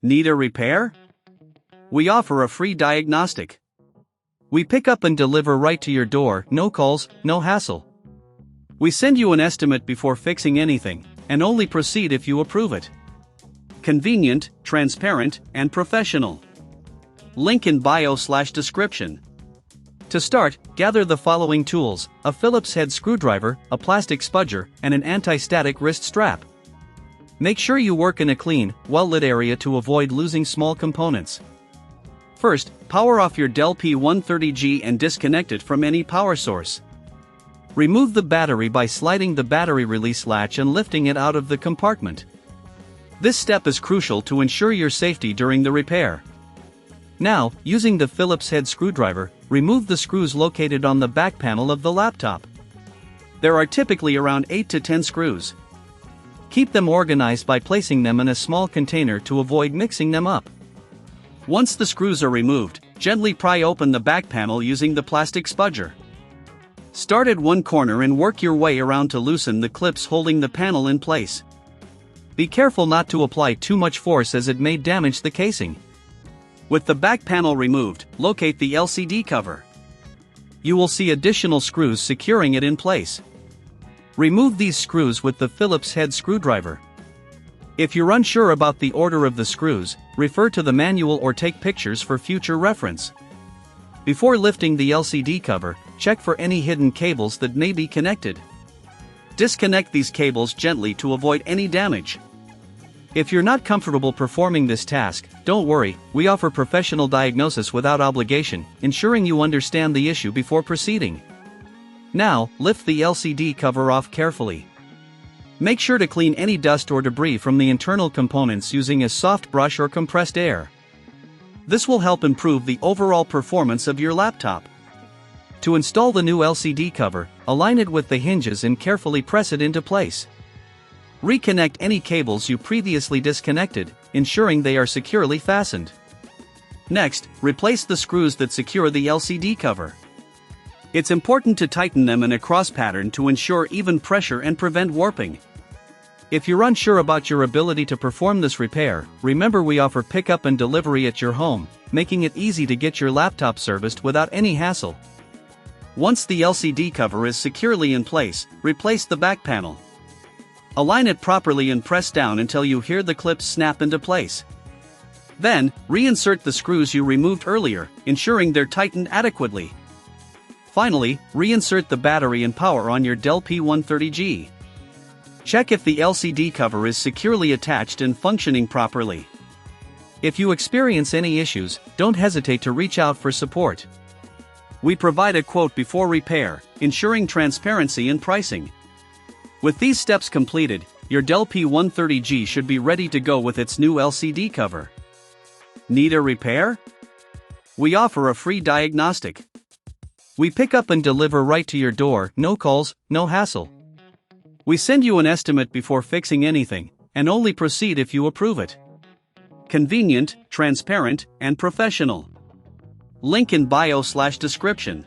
Need a repair? We offer a free diagnostic. We pick up and deliver right to your door, no calls, no hassle. We send you an estimate before fixing anything, and only proceed if you approve it. Convenient, transparent, and professional. Link in bio/description. To start, gather the following tools: a Phillips head screwdriver, a plastic spudger, and an anti-static wrist strap. Make sure you work in a clean, well-lit area to avoid losing small components. First, power off your Dell P130G and disconnect it from any power source. Remove the battery by sliding the battery release latch and lifting it out of the compartment. This step is crucial to ensure your safety during the repair. Now, using the Phillips head screwdriver, remove the screws located on the back panel of the laptop. There are typically around 8 to 10 screws. Keep them organized by placing them in a small container to avoid mixing them up. Once the screws are removed, gently pry open the back panel using the plastic spudger. Start at one corner and work your way around to loosen the clips holding the panel in place. Be careful not to apply too much force as it may damage the casing. With the back panel removed, locate the LCD cover. You will see additional screws securing it in place. Remove these screws with the Phillips head screwdriver. If you're unsure about the order of the screws, refer to the manual or take pictures for future reference. Before lifting the LCD cover, check for any hidden cables that may be connected. Disconnect these cables gently to avoid any damage. If you're not comfortable performing this task, don't worry, we offer professional diagnosis without obligation, ensuring you understand the issue before proceeding. Now, lift the LCD cover off carefully. Make sure to clean any dust or debris from the internal components using a soft brush or compressed air. This will help improve the overall performance of your laptop. To install the new LCD cover, align it with the hinges and carefully press it into place. Reconnect any cables you previously disconnected, ensuring they are securely fastened. Next, replace the screws that secure the LCD cover. It's important to tighten them in a cross pattern to ensure even pressure and prevent warping. If you're unsure about your ability to perform this repair, remember we offer pickup and delivery at your home, making it easy to get your laptop serviced without any hassle. Once the LCD cover is securely in place, replace the back panel. Align it properly and press down until you hear the clips snap into place. Then, reinsert the screws you removed earlier, ensuring they're tightened adequately. Finally, reinsert the battery and power on your Dell P130G. Check if the LCD cover is securely attached and functioning properly. If you experience any issues, don't hesitate to reach out for support. We provide a quote before repair, ensuring transparency in pricing. With these steps completed, your Dell P130G should be ready to go with its new LCD cover. Need a repair? We offer a free diagnostic. We pick up and deliver right to your door, no calls, no hassle. We send you an estimate before fixing anything, and only proceed if you approve it. Convenient, transparent, and professional. Link in bio/description.